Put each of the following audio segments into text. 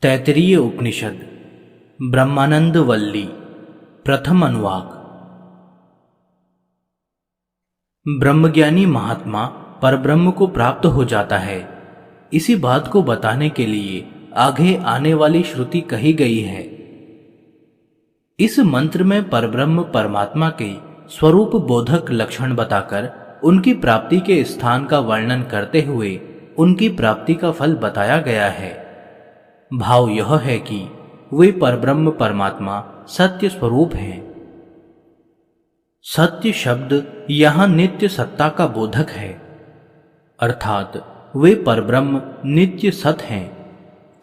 तैत्तिरीय उपनिषद ब्रह्मानंद वल्ली प्रथम अनुवाक। ब्रह्मज्ञानी महात्मा परब्रह्म को प्राप्त हो जाता है। इसी बात को बताने के लिए आगे आने वाली श्रुति कही गई है। इस मंत्र में परब्रह्म परमात्मा के स्वरूप बोधक लक्षण बताकर उनकी प्राप्ति के स्थान का वर्णन करते हुए उनकी प्राप्ति का फल बताया गया है। भाव यह है कि वे परब्रह्म परमात्मा सत्य स्वरूप हैं। सत्य शब्द यहां नित्य सत्ता का बोधक है, अर्थात वे परब्रह्म नित्य सत हैं।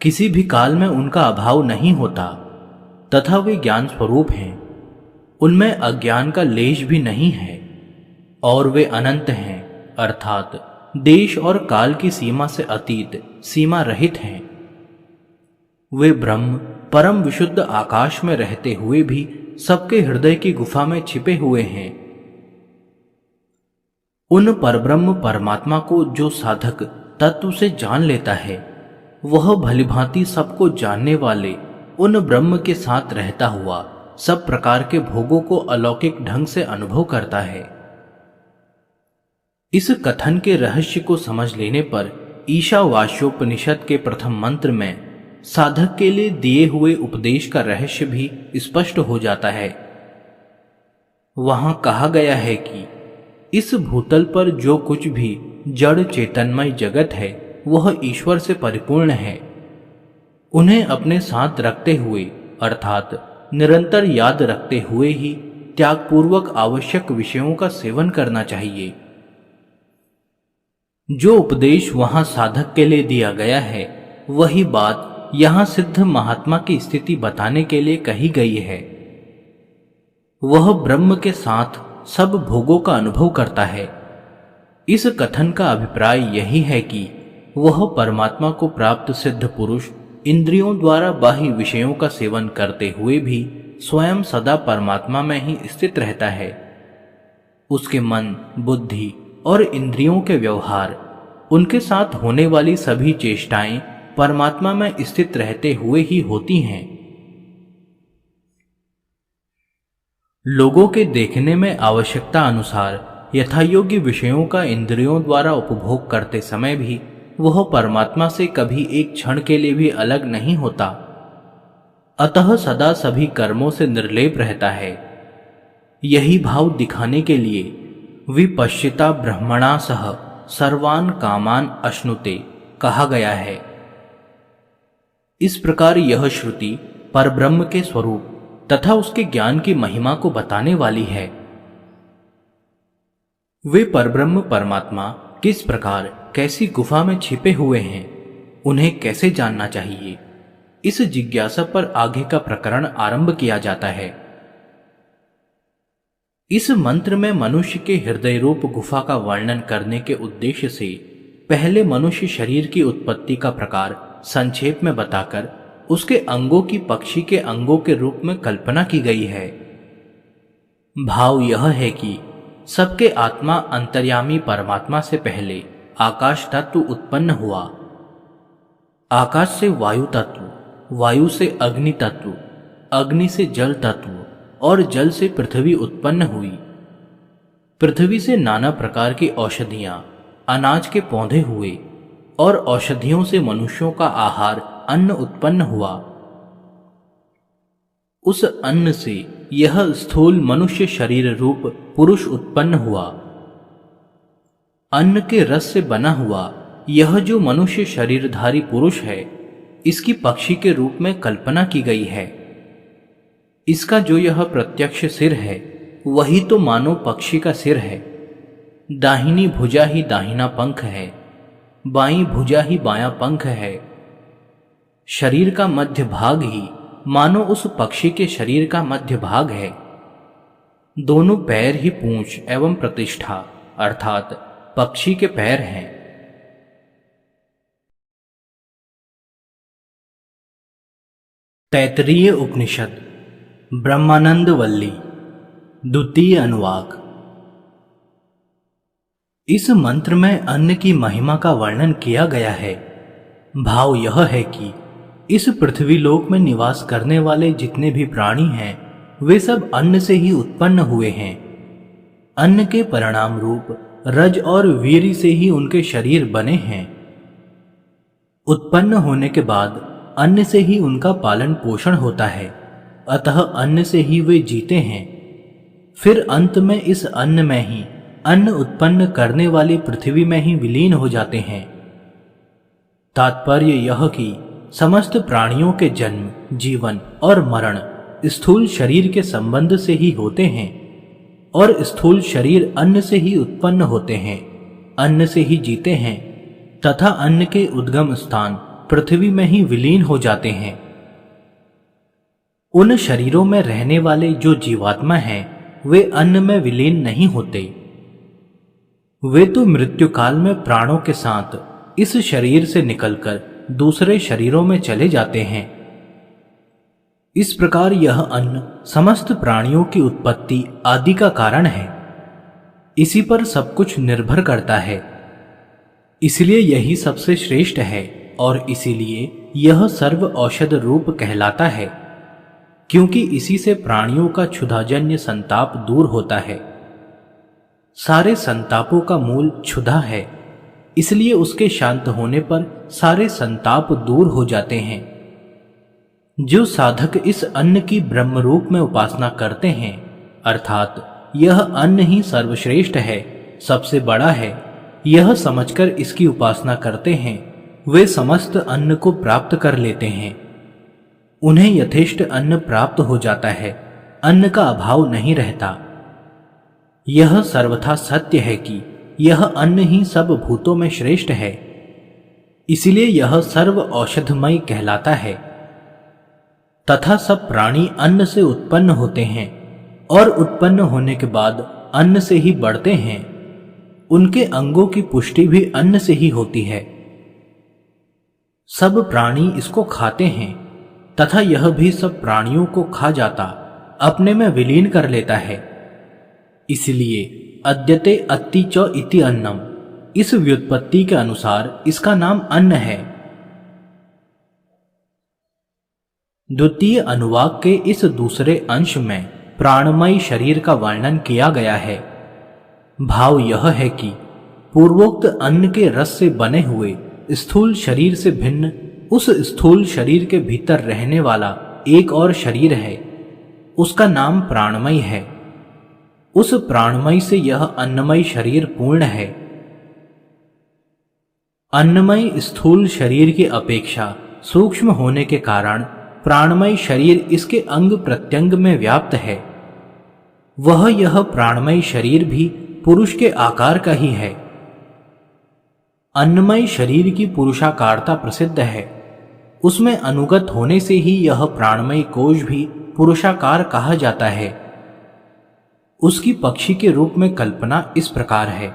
किसी भी काल में उनका अभाव नहीं होता तथा वे ज्ञान स्वरूप हैं। उनमें अज्ञान का लेश भी नहीं है और वे अनंत हैं, अर्थात देश और काल की सीमा से अतीत सीमा रहित हैं। वे ब्रह्म परम विशुद्ध आकाश में रहते हुए भी सबके हृदय की गुफा में छिपे हुए हैं। उन परब्रह्म परमात्मा को जो साधक तत्व से जान लेता है, वह भलीभांति सबको जानने वाले उन ब्रह्म के साथ रहता हुआ सब प्रकार के भोगों को अलौकिक ढंग से अनुभव करता है। इस कथन के रहस्य को समझ लेने पर ईशावास्योपनिषद के प्रथम मंत्र में साधक के लिए दिए हुए उपदेश का रहस्य भी स्पष्ट हो जाता है। वहां कहा गया है कि इस भूतल पर जो कुछ भी जड़ चेतनमय जगत है वह ईश्वर से परिपूर्ण है। उन्हें अपने साथ रखते हुए अर्थात निरंतर याद रखते हुए ही त्यागपूर्वक आवश्यक विषयों का सेवन करना चाहिए। जो उपदेश वहां साधक के लिए दिया गया है, वही बात यहां सिद्ध महात्मा की स्थिति बताने के लिए कही गई है। वह ब्रह्म के साथ सब भोगों का अनुभव करता है। इस कथन का अभिप्राय यही है कि वह परमात्मा को प्राप्त सिद्ध पुरुष इंद्रियों द्वारा बाह्य विषयों का सेवन करते हुए भी स्वयं सदा परमात्मा में ही स्थित रहता है। उसके मन, बुद्धि और इंद्रियों के व्यवहार, उनके साथ होने वाली सभी चेष्टाएं परमात्मा में स्थित रहते हुए ही होती हैं। लोगों के देखने में आवश्यकता अनुसार यथायोग्य विषयों का इंद्रियों द्वारा उपभोग करते समय भी वह परमात्मा से कभी एक क्षण के लिए भी अलग नहीं होता, अतः सदा सभी कर्मों से निर्लेप रहता है। यही भाव दिखाने के लिए विपश्चिता ब्रह्मणा सह सर्वान कामान अश्नुते कहा गया है। इस प्रकार यह श्रुति परब्रह्म के स्वरूप तथा उसके ज्ञान की महिमा को बताने वाली है। वे परब्रह्म परमात्मा किस प्रकार कैसी गुफा में छिपे हुए हैं, उन्हें कैसे जानना चाहिए, इस जिज्ञासा पर आगे का प्रकरण आरंभ किया जाता है। इस मंत्र में मनुष्य के हृदय रूप गुफा का वर्णन करने के उद्देश्य से पहले मनुष्य शरीर की उत्पत्ति का प्रकार संक्षेप में बताकर उसके अंगों की पक्षी के अंगों के रूप में कल्पना की गई है। भाव यह है कि सबके आत्मा अंतर्यामी परमात्मा से पहले आकाश तत्व उत्पन्न हुआ। आकाश से वायु तत्व, वायु से अग्नि तत्व, अग्नि से जल तत्व और जल से पृथ्वी उत्पन्न हुई। पृथ्वी से नाना प्रकार की औषधियां, अनाज के पौधे हुए और औषधियों से मनुष्यों का आहार अन्न उत्पन्न हुआ। उस अन्न से यह स्थूल मनुष्य शरीर रूप पुरुष उत्पन्न हुआ। अन्न के रस से बना हुआ यह जो मनुष्य शरीरधारी पुरुष है, इसकी पक्षी के रूप में कल्पना की गई है। इसका जो यह प्रत्यक्ष सिर है, वही तो मानो पक्षी का सिर है। दाहिनी भुजा ही दाहिना पंख है, बाईं भुजा ही बायां पंख है। शरीर का मध्य भाग ही मानो उस पक्षी के शरीर का मध्य भाग है। दोनों पैर ही पूंछ एवं प्रतिष्ठा अर्थात पक्षी के पैर हैं। तैत्तिरीय उपनिषद ब्रह्मानंद वल्ली द्वितीय अनुवाक। इस मंत्र में अन्न की महिमा का वर्णन किया गया है। भाव यह है कि इस पृथ्वी लोक में निवास करने वाले जितने भी प्राणी हैं वे सब अन्न से ही उत्पन्न हुए हैं। अन्न के परिणाम रूप रज और वीर्य से ही उनके शरीर बने हैं। उत्पन्न होने के बाद अन्न से ही उनका पालन पोषण होता है, अतः अन्न से ही वे जीते हैं। फिर अंत में इस अन्न में ही अन्न उत्पन्न करने वाली पृथ्वी में ही विलीन हो जाते हैं। तात्पर्य यह कि समस्त प्राणियों के जन्म, जीवन और मरण स्थूल शरीर के संबंध से ही होते हैं और स्थूल शरीर अन्न से ही उत्पन्न होते हैं, अन्न से ही जीते हैं तथा अन्न के उद्गम स्थान पृथ्वी में ही विलीन हो जाते हैं। उन शरीरों में रहने वाले जो जीवात्मा हैं वे अन्न में विलीन नहीं होते। वे तो मृत्यु काल में प्राणों के साथ इस शरीर से निकलकर दूसरे शरीरों में चले जाते हैं। इस प्रकार यह अन्न समस्त प्राणियों की उत्पत्ति आदि का कारण है। इसी पर सब कुछ निर्भर करता है, इसलिए यही सबसे श्रेष्ठ है और इसीलिए यह सर्व औषध रूप कहलाता है, क्योंकि इसी से प्राणियों का क्षुधाजन्य संताप दूर होता है। सारे संतापों का मूल क्षुधा है, इसलिए उसके शांत होने पर सारे संताप दूर हो जाते हैं। जो साधक इस अन्न की ब्रह्म रूप में उपासना करते हैं, अर्थात यह अन्न ही सर्वश्रेष्ठ है, सबसे बड़ा है, यह समझकर इसकी उपासना करते हैं, वे समस्त अन्न को प्राप्त कर लेते हैं। उन्हें यथेष्ट अन्न प्राप्त हो जाता है, अन्न का अभाव नहीं रहता। यह सर्वथा सत्य है कि यह अन्न ही सब भूतों में श्रेष्ठ है, इसलिए यह सर्व औषधमय कहलाता है। तथा सब प्राणी अन्न से उत्पन्न होते हैं और उत्पन्न होने के बाद अन्न से ही बढ़ते हैं। उनके अंगों की पुष्टि भी अन्न से ही होती है। सब प्राणी इसको खाते हैं तथा यह भी सब प्राणियों को खा जाता अपने में विलीन कर लेता है। इसलिए अद्यते अत्ति च इति अन्नम, इस व्युत्पत्ति के अनुसार इसका नाम अन्न है। द्वितीय अनुवाक के इस दूसरे अंश में प्राणमय शरीर का वर्णन किया गया है। भाव यह है कि पूर्वोक्त अन्न के रस से बने हुए स्थूल शरीर से भिन्न उस स्थूल शरीर के भीतर रहने वाला एक और शरीर है, उसका नाम प्राणमय है। उस प्राणमय से यह अन्नमय शरीर पूर्ण है। अन्नमय स्थूल शरीर की अपेक्षा सूक्ष्म होने के कारण प्राणमय शरीर इसके अंग प्रत्यंग में व्याप्त है। वह यह प्राणमय शरीर भी पुरुष के आकार का ही है। अन्नमय शरीर की पुरुषाकारता प्रसिद्ध है, उसमें अनुगत होने से ही यह प्राणमय कोश भी पुरुषाकार कहा जाता है। उसकी पक्षी के रूप में कल्पना इस प्रकार है।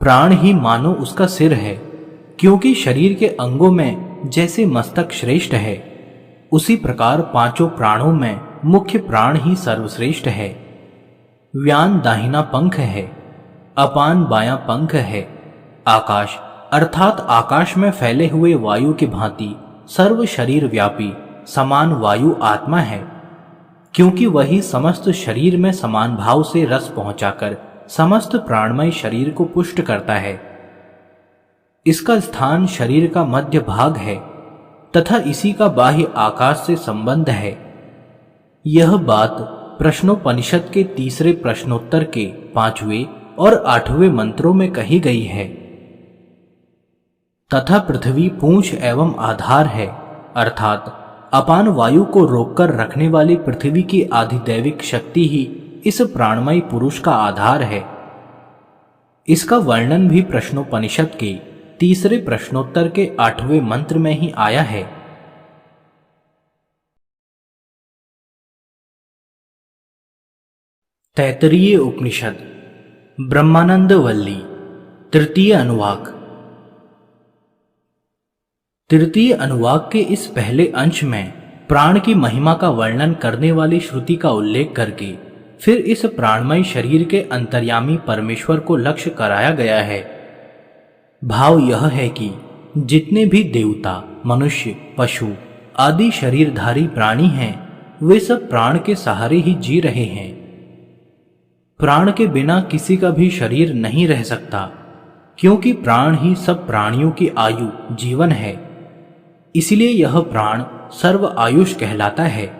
प्राण ही मानो उसका सिर है, क्योंकि शरीर के अंगों में जैसे मस्तक श्रेष्ठ है, उसी प्रकार पांचों प्राणों में मुख्य प्राण ही सर्वश्रेष्ठ है। व्यान दाहिना पंख है, अपान बायां पंख है। आकाश अर्थात आकाश में फैले हुए वायु की भांति सर्व शरीर व्यापी समान वायु आत्मा है, क्योंकि वही समस्त शरीर में समान भाव से रस पहुंचाकर समस्त प्राणमय शरीर को पुष्ट करता है। इसका स्थान शरीर का मध्य भाग है तथा इसी का बाह्य आकाश से संबंध है। यह बात प्रश्नोपनिषद के तीसरे प्रश्नोत्तर के 5वें और 8वें मंत्रों में कही गई है। तथा पृथ्वी पूंछ एवं आधार है, अर्थात अपान वायु को रोककर रखने वाली पृथ्वी की आधिदैविक शक्ति ही इस प्राणमय पुरुष का आधार है। इसका वर्णन भी प्रश्नोपनिषद के तीसरे प्रश्नोत्तर के 8वें मंत्र में ही आया है। तैत्तरीय उपनिषद ब्रह्मानंद वल्ली तृतीय अनुवाक। तृतीय अनुवाक के इस पहले अंश में प्राण की महिमा का वर्णन करने वाली श्रुति का उल्लेख करके फिर इस प्राणमय शरीर के अंतर्यामी परमेश्वर को लक्ष्य कराया गया है। भाव यह है कि जितने भी देवता, मनुष्य, पशु आदि शरीरधारी प्राणी हैं, वे सब प्राण के सहारे ही जी रहे हैं। प्राण के बिना किसी का भी शरीर नहीं रह सकता, क्योंकि प्राण ही सब प्राणियों की आयु, जीवन है। इसलिए यह प्राण सर्व आयुष कहलाता है।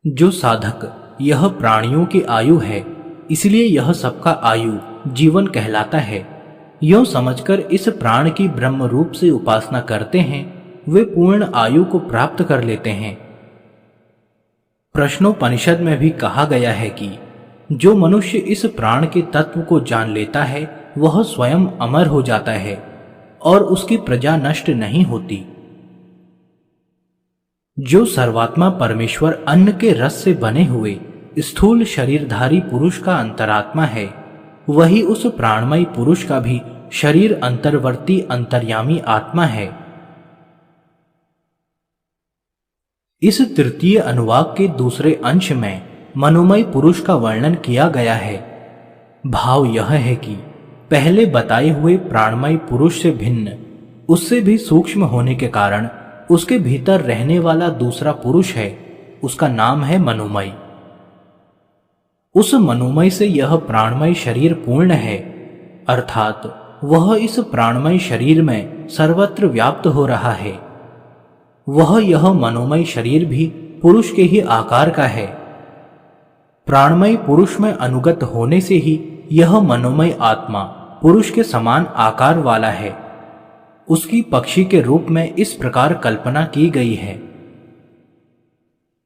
जो साधक यह प्राणियों की आयु है, इसलिए यह सबका आयु, जीवन कहलाता है। यूं समझकर इस प्राण की ब्रह्म रूप से उपासना करते हैं, वे पूर्ण आयु को प्राप्त कर लेते हैं। प्रश्नोपनिषद में भी कहा गया है कि जो मनुष्य इस प्राण के तत्व को जान लेता है, वह स्वयं अमर हो जाता है और उसकी प्रजा नष्ट नहीं होती। जो सर्वात्मा परमेश्वर अन्न के रस से बने हुए स्थूल शरीरधारी पुरुष का अंतरात्मा है, वही उस प्राणमय पुरुष का भी शरीर अंतर्वर्ती अंतर्यामी आत्मा है। इस तृतीय अनुवाक के दूसरे अंश में मनोमय पुरुष का वर्णन किया गया है। भाव यह है कि पहले बताए हुए प्राणमय पुरुष से भिन्न, उससे भी सूक्ष्म होने के कारण उसके भीतर रहने वाला दूसरा पुरुष है, उसका नाम है मनोमय। उस मनोमय से यह प्राणमय शरीर पूर्ण है, अर्थात वह इस प्राणमय शरीर में सर्वत्र व्याप्त हो रहा है। वह यह मनोमय शरीर भी पुरुष के ही आकार का है। प्राणमय पुरुष में अनुगत होने से ही यह मनोमय आत्मा पुरुष के समान आकार वाला है। उसकी पक्षी के रूप में इस प्रकार कल्पना की गई है।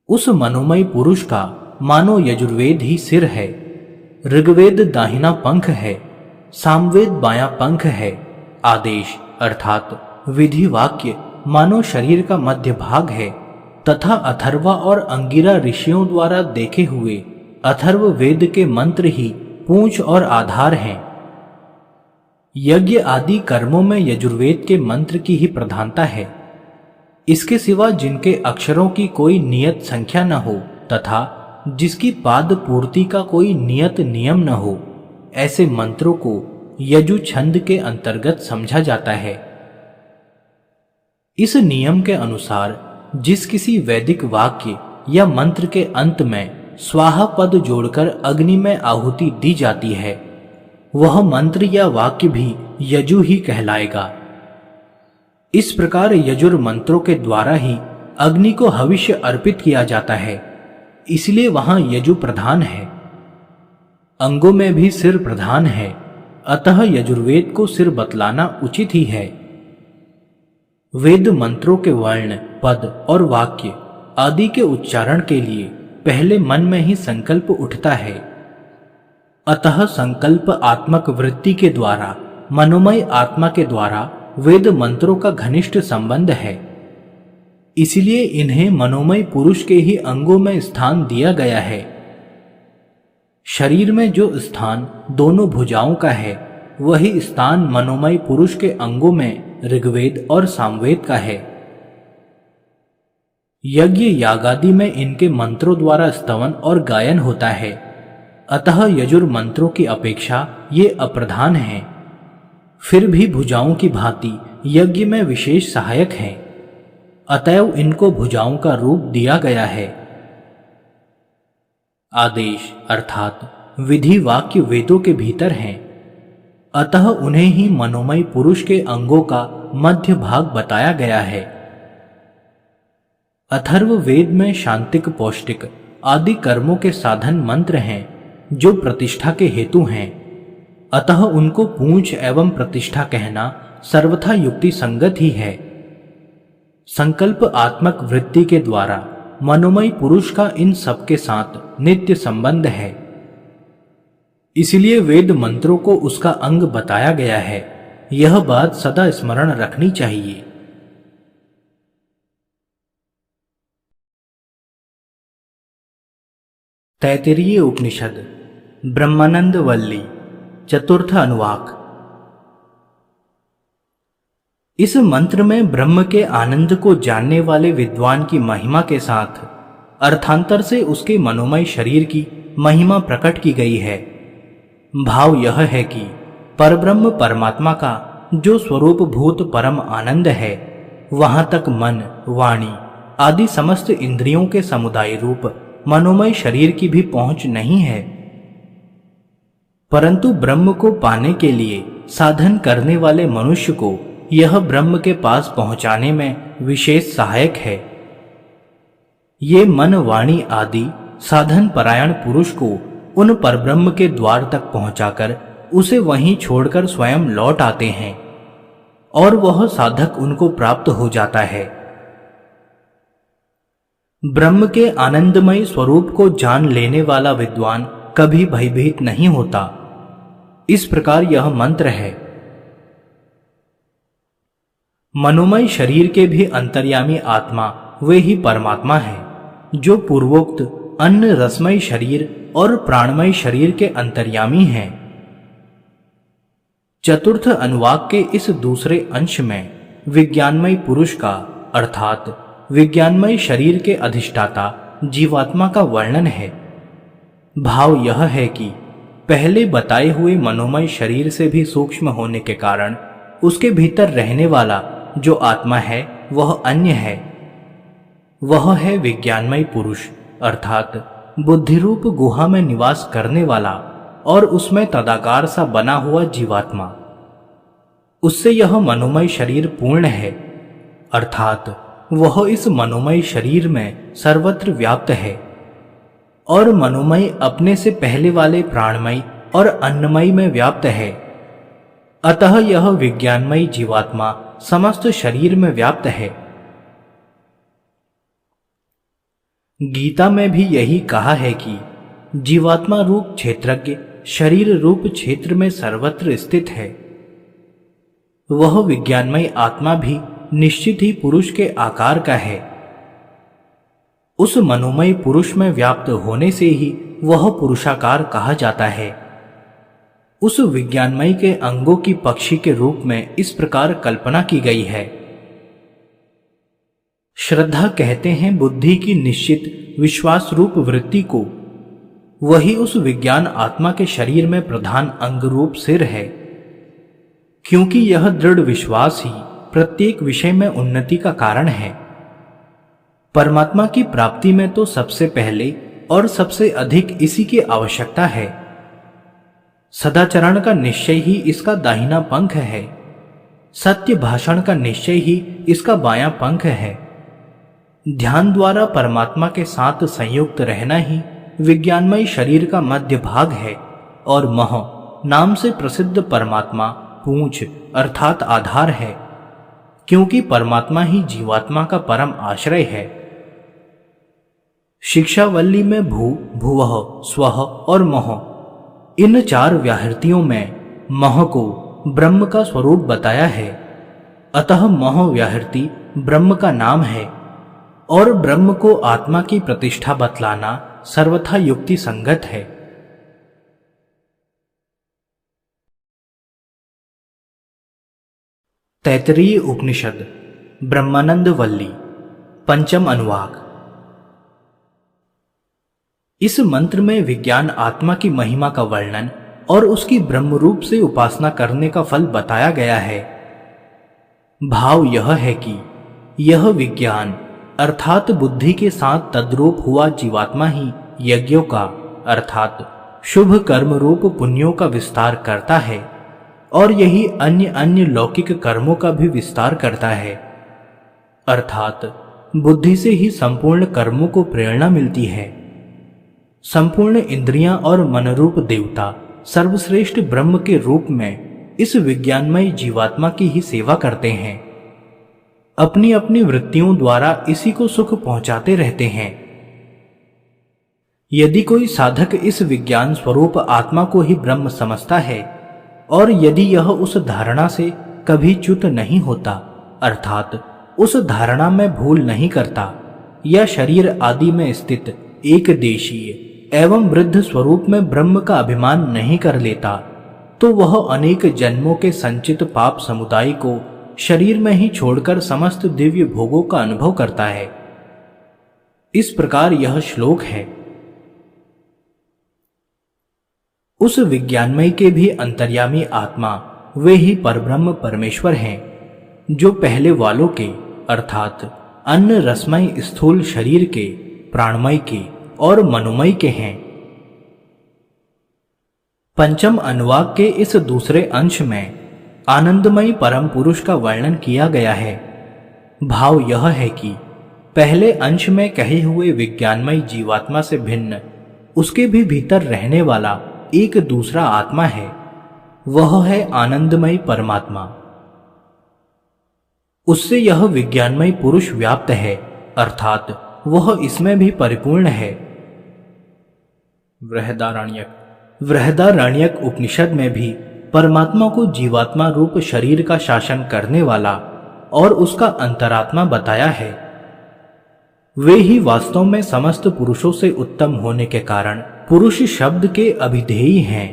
उस मनोमय पुरुष का मानो यजुर्वेद ही सिर है, ऋग्वेद दाहिना पंख है, सामवेद बायां पंख है, आदेश अर्थात विधि वाक्य मानो शरीर का मध्य भाग है, तथा अथर्वा और अंगिरा ऋषियों द्वारा देखे हुए अथर्व वेद के मंत्र ही पूंछ और आधार हैं। यज्ञ आदि कर्मों में यजुर्वेद के मंत्र की ही प्रधानता है। इसके सिवा जिनके अक्षरों की कोई नियत संख्या न हो तथा जिसकी पाद पूर्ति का कोई नियत नियम न हो, ऐसे मंत्रों को यजु छंद के अंतर्गत समझा जाता है। इस नियम के अनुसार जिस किसी वैदिक वाक्य या मंत्र के अंत में स्वाहा पद जोड़कर अग्नि में आहुति दी जाती है, वह मंत्र या वाक्य भी यजु ही कहलाएगा। इस प्रकार यजुर मंत्रों के द्वारा ही अग्नि को हविष्य अर्पित किया जाता है, इसलिए वहां यजु प्रधान है। अंगों में भी सिर प्रधान है, अतः यजुर्वेद को सिर बतलाना उचित ही है। वेद मंत्रों के वर्ण, पद और वाक्य आदि के उच्चारण के लिए पहले मन में ही संकल्प उठता है। अतः संकल्प आत्मक वृत्ति के द्वारा मनोमय आत्मा के द्वारा वेद मंत्रों का घनिष्ठ संबंध है। इसलिए इन्हें मनोमय पुरुष के ही अंगों में स्थान दिया गया है। शरीर में जो स्थान दोनों भुजाओं का है, वही स्थान मनोमय पुरुष के अंगों में ऋग्वेद और सामवेद का है। यज्ञ यागादि में इनके मंत्रों द्वारा स्तवन और गायन होता है, अतः यजुर मंत्रों की अपेक्षा ये अप्रधान हैं। फिर भी भुजाओं की भांति यज्ञ में विशेष सहायक हैं, अतएव इनको भुजाओं का रूप दिया गया है। आदेश अर्थात विधि वाक्य वेदों के भीतर हैं, अतः उन्हें ही मनोमय पुरुष के अंगों का मध्य भाग बताया गया है। अथर्व वेद में शांतिक, पौष्टिक आदि कर्मों के साधन मंत्र हैं, जो प्रतिष्ठा के हेतु हैं, अतः उनको पूंछ एवं प्रतिष्ठा कहना सर्वथा युक्ति संगत ही है। संकल्प आत्मक वृत्ति के द्वारा मनोमय पुरुष का इन सब के साथ नित्य संबंध है, इसलिए वेद मंत्रों को उसका अंग बताया गया है। यह बात सदा स्मरण रखनी चाहिए। तैत्तिरीय उपनिषद ब्रह्मानंद वल्ली चतुर्थ अनुवाक। इस मंत्र में ब्रह्म के आनंद को जानने वाले विद्वान की महिमा के साथ अर्थांतर से उसके मनोमय शरीर की महिमा प्रकट की गई है। भाव यह है कि परब्रह्म परमात्मा का जो स्वरूप भूत परम आनंद है, वहां तक मन, वाणी आदि समस्त इंद्रियों के समुदाय रूप मनोमय शरीर की भी पहुंच नहीं है। परंतु ब्रह्म को पाने के लिए साधन करने वाले मनुष्य को यह ब्रह्म के पास पहुंचाने में विशेष सहायक है। ये मन, वाणी आदि साधन परायण पुरुष को उन परब्रह्म के द्वार तक पहुंचाकर उसे वहीं छोड़कर स्वयं लौट आते हैं और वह साधक उनको प्राप्त हो जाता है। ब्रह्म के आनंदमय स्वरूप को जान लेने वाला विद्वान कभी भयभीत नहीं होता। इस प्रकार यह मंत्र है। मनोमय शरीर के भी अंतर्यामी आत्मा वे ही परमात्मा है, जो पूर्वोक्त अन्न रसमय शरीर और प्राणमय शरीर के अंतर्यामी हैं। चतुर्थ अनुवाक के इस दूसरे अंश में विज्ञानमय पुरुष का अर्थात विज्ञानमय शरीर के अधिष्ठाता जीवात्मा का वर्णन है। भाव यह है कि पहले बताए हुए मनोमय शरीर से भी सूक्ष्म होने के कारण उसके भीतर रहने वाला जो आत्मा है वह अन्य है। वह है विज्ञानमय पुरुष अर्थात बुद्धिरूप गुहा में निवास करने वाला और उसमें तदाकार सा बना हुआ जीवात्मा। उससे यह मनोमय शरीर पूर्ण है अर्थात वह इस मनोमय शरीर में सर्वत्र व्याप्त है और मनोमय अपने से पहले वाले प्राणमय और अन्नमय में व्याप्त है। अतः यह विज्ञानमय जीवात्मा समस्त शरीर में व्याप्त है। गीता में भी यही कहा है कि जीवात्मा रूप क्षेत्रज्ञ शरीर रूप क्षेत्र में सर्वत्र स्थित है। वह विज्ञानमय आत्मा भी निश्चित ही पुरुष के आकार का है। उस मनोमय पुरुष में व्याप्त होने से ही वह पुरुषाकार कहा जाता है। उस विज्ञानमय के अंगों की पक्षी के रूप में इस प्रकार कल्पना की गई है। श्रद्धा कहते हैं बुद्धि की निश्चित विश्वास रूप वृत्ति को। वही उस विज्ञान आत्मा के शरीर में प्रधान अंग रूप सिर है, क्योंकि यह दृढ़ विश्वास ही प्रत्येक विषय में उन्नति का कारण है। परमात्मा की प्राप्ति में तो सबसे पहले और सबसे अधिक इसी की आवश्यकता है। सदाचरण का निश्चय ही इसका दाहिना पंख है। सत्य भाषण का निश्चय ही इसका बायां पंख है। ध्यान द्वारा परमात्मा के साथ संयुक्त रहना ही विज्ञानमय शरीर का मध्य भाग है और मह नाम से प्रसिद्ध परमात्मा पूंछ अर्थात आधार है, क्योंकि परमात्मा ही जीवात्मा का परम आश्रय है। शिक्षावल्ली में भू, भुवः, स्वः और मह इन चार व्याहृतियों में मह को ब्रह्म का स्वरूप बताया है। अतः मह व्याहृति ब्रह्म का नाम है और ब्रह्म को आत्मा की प्रतिष्ठा बतलाना सर्वथा युक्ति संगत है। तैत्तरीय उपनिषद ब्रह्मानंद वल्ली पंचम अनुवाक। इस मंत्र में विज्ञान आत्मा की महिमा का वर्णन और उसकी ब्रह्म रूप से उपासना करने का फल बताया गया है। भाव यह है कि यह विज्ञान अर्थात बुद्धि के साथ तद्रूप हुआ जीवात्मा ही यज्ञों का अर्थात शुभ कर्म रूप पुण्यों का विस्तार करता है और यही अन्य अन्य लौकिक कर्मों का भी विस्तार करता है। अर्थात बुद्धि से ही संपूर्ण कर्मों को प्रेरणा मिलती है। संपूर्ण इंद्रियां और मनरूप देवता सर्वश्रेष्ठ ब्रह्म के रूप में इस विज्ञानमय जीवात्मा की ही सेवा करते हैं। अपनी अपनी वृत्तियों द्वारा इसी को सुख पहुंचाते रहते हैं। यदि कोई साधक इस विज्ञान स्वरूप आत्मा को ही ब्रह्म समझता है और यदि यह उस धारणा से कभी च्युत नहीं होता अर्थात उस धारणा में भूल नहीं करता या शरीर आदि में स्थित एक देशीय एवं वृद्ध स्वरूप में ब्रह्म का अभिमान नहीं कर लेता, तो वह अनेक जन्मों के संचित पाप समुदाय को शरीर में ही छोड़कर समस्त दिव्य भोगों का अनुभव करता है। इस प्रकार यह श्लोक है। उस विज्ञानमय के भी अंतर्यामी आत्मा वे ही परब्रह्म परमेश्वर हैं, जो पहले वालों के अर्थात अन्न रसमय स्थूल शरीर के, प्राणमय के और मनोमय के हैं। पंचम अनुवाक के इस दूसरे अंश में आनंदमयी परम पुरुष का वर्णन किया गया है। भाव यह है कि पहले अंश में कहे हुए विज्ञानमय जीवात्मा से भिन्न उसके भी भीतर रहने वाला एक दूसरा आत्मा है, वह है आनंदमय परमात्मा। उससे यह विज्ञानमय पुरुष व्याप्त है, अर्थात वह इसमें भी परिपूर्ण है। बृहदारण्यक उपनिषद में भी परमात्मा को जीवात्मा रूप शरीर का शासन करने वाला और उसका अंतरात्मा बताया है। वे ही वास्तव में समस्त पुरुषों से उत्तम होने के कारण पुरुष शब्द के अभिधेयी हैं।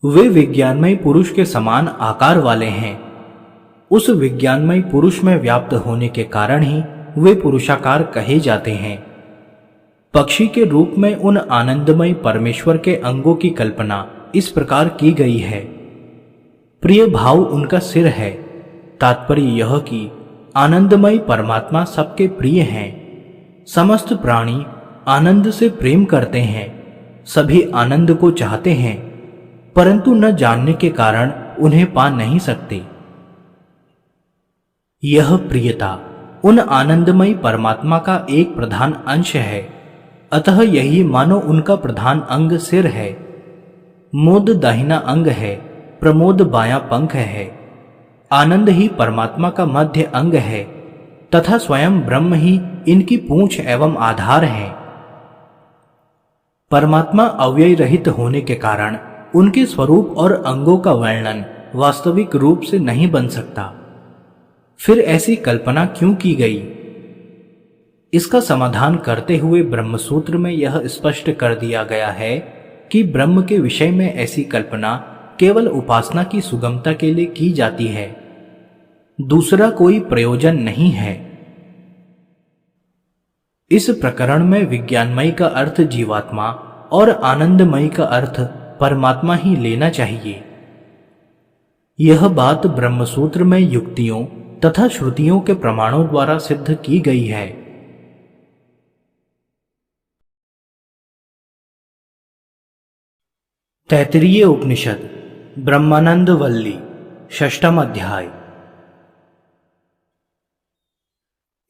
वे विज्ञानमय पुरुष के समान आकार वाले हैं। उस विज्ञानमय पुरुष में व्याप्त होने के कारण ही वे पुरुषाकार कहे जाते हैं। पक्षी के रूप में उन आनंदमय परमेश्वर के अंगों की कल्पना इस प्रकार की गई है। प्रिय भाव उनका सिर है। तात्पर्य यह कि आनंदमय परमात्मा सबके प्रिय हैं। समस्त प्राणी आनंद से प्रेम करते हैं, सभी आनंद को चाहते हैं, परंतु न जानने के कारण उन्हें पा नहीं सकते। यह प्रियता उन आनंदमय परमात्मा का एक प्रधान अंश है, अतः यही मानो उनका प्रधान अंग सिर है। मोद दाहिना अंग है, प्रमोद बायां पंख है। आनंद ही परमात्मा का मध्य अंग है तथा स्वयं ब्रह्म ही इनकी पूंछ एवं आधार है। परमात्मा अव्यय रहित होने के कारण उनके स्वरूप और अंगों का वर्णन वास्तविक रूप से नहीं बन सकता। फिर ऐसी कल्पना क्यों की गई? इसका समाधान करते हुए ब्रह्मसूत्र में यह स्पष्ट कर दिया गया है कि ब्रह्म के विषय में ऐसी कल्पना केवल उपासना की सुगमता के लिए की जाती है, दूसरा कोई प्रयोजन नहीं है। इस प्रकरण में विज्ञानमय का अर्थ जीवात्मा और आनंदमय का अर्थ परमात्मा ही लेना चाहिए। यह बात ब्रह्मसूत्र में युक्तियों तथा श्रुतियों के प्रमाणों द्वारा सिद्ध की गई है। तैत्तिरीय उपनिषद ब्रह्मानंद वल्ली षष्ठम अध्याय।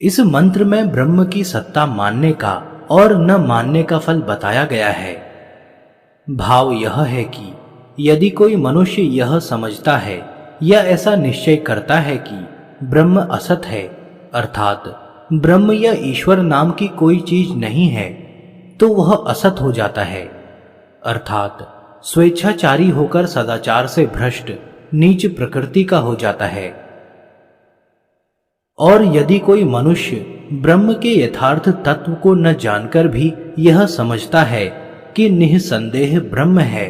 इस मंत्र में ब्रह्म की सत्ता मानने का और न मानने का फल बताया गया है। भाव यह है कि यदि कोई मनुष्य यह समझता है या ऐसा निश्चय करता है कि ब्रह्म असत है, अर्थात ब्रह्म या ईश्वर नाम की कोई चीज नहीं है, तो वह असत हो जाता है, अर्थात स्वेच्छाचारी होकर सदाचार से भ्रष्ट नीच प्रकृति का हो जाता है। और यदि कोई मनुष्य ब्रह्म के यथार्थ तत्व को न जानकर भी यह समझता है कि निःसंदेह ब्रह्म है,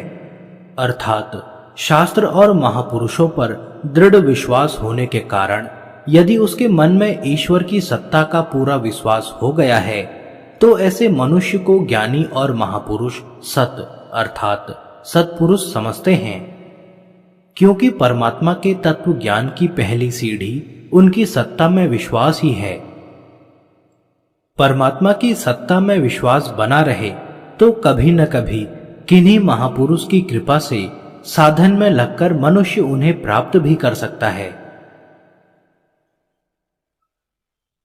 अर्थात शास्त्र और महापुरुषों पर दृढ़ विश्वास होने के कारण यदि उसके मन में ईश्वर की सत्ता का पूरा विश्वास हो गया है, तो ऐसे मनुष्य को ज्ञानी और महापुरुष सत अर्थात सत्पुरुष समझते हैं, क्योंकि परमात्मा के तत्व ज्ञान की पहली सीढ़ी उनकी सत्ता में विश्वास ही है। परमात्मा की सत्ता में विश्वास बना रहे तो कभी न कभी किन्हीं महापुरुष की कृपा से साधन में लगकर मनुष्य उन्हें प्राप्त भी कर सकता है।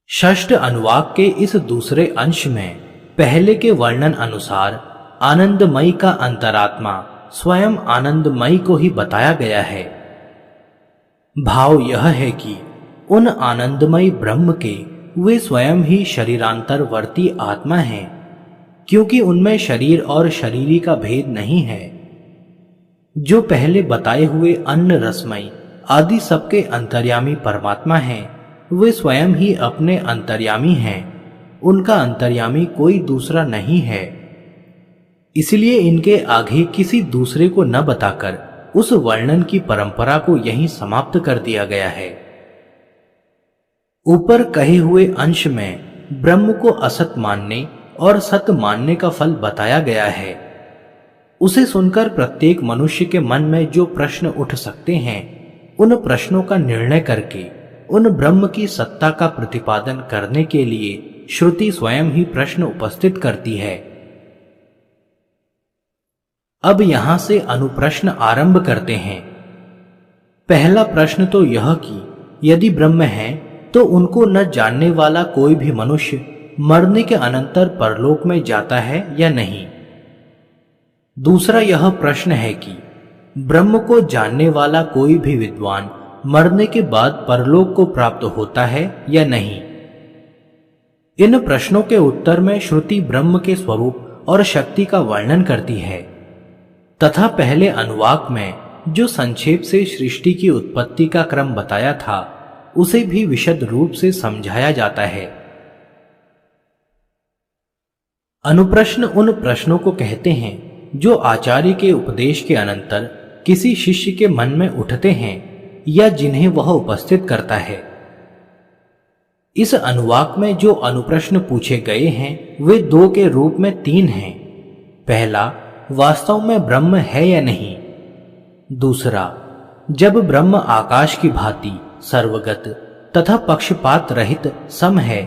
षष्ठ अनुवाक के इस दूसरे अंश में पहले के वर्णन अनुसार आनंदमयी का अंतरात्मा स्वयं आनंदमयी को ही बताया गया है। भाव यह है कि उन आनंदमयी ब्रह्म के वे स्वयं ही शरीरांतरवर्ती आत्मा हैं, क्योंकि उनमें शरीर और शरीरी का भेद नहीं है। जो पहले बताए हुए अन्न रसमयी आदि सबके अंतर्यामी परमात्मा हैं, वे स्वयं ही अपने अंतर्यामी हैं। उनका अंतर्यामी कोई दूसरा नहीं है। इसलिए इनके आगे किसी दूसरे को न बताकर उस वर्णन की परंपरा को यहीं समाप्त कर दिया गया है। ऊपर कहे हुए अंश में ब्रह्म को असत मानने और सत मानने का फल बताया गया है। उसे सुनकर प्रत्येक मनुष्य के मन में जो प्रश्न उठ सकते हैं, उन प्रश्नों का निर्णय करके उन ब्रह्म की सत्ता का प्रतिपादन करने के लिए श्रुति स्वयं ही प्रश्न उपस्थित करती है। अब यहां से अनुप्रश्न आरंभ करते हैं। पहला प्रश्न तो यह कि यदि ब्रह्म है तो उनको न जानने वाला कोई भी मनुष्य मरने के अनंतर परलोक में जाता है या नहीं। दूसरा यह प्रश्न है कि ब्रह्म को जानने वाला कोई भी विद्वान मरने के बाद परलोक को प्राप्त होता है या नहीं। इन प्रश्नों के उत्तर में श्रुति ब्रह्म के स्वरूप और शक्ति का वर्णन करती है तथा पहले अनुवाक में जो संक्षेप से सृष्टि की उत्पत्ति का क्रम बताया था उसे भी विशद रूप से समझाया जाता है। अनुप्रश्न उन प्रश्नों को कहते हैं जो आचार्य के उपदेश के अनंतर किसी शिष्य के मन में उठते हैं या जिन्हें वह उपस्थित करता है। इस अनुवाक में जो अनुप्रश्न पूछे गए हैं वे दो के रूप में तीन हैं। पहला, वास्तव में ब्रह्म है या नहीं। दूसरा, जब ब्रह्म आकाश की भांति सर्वगत तथा पक्षपात रहित सम है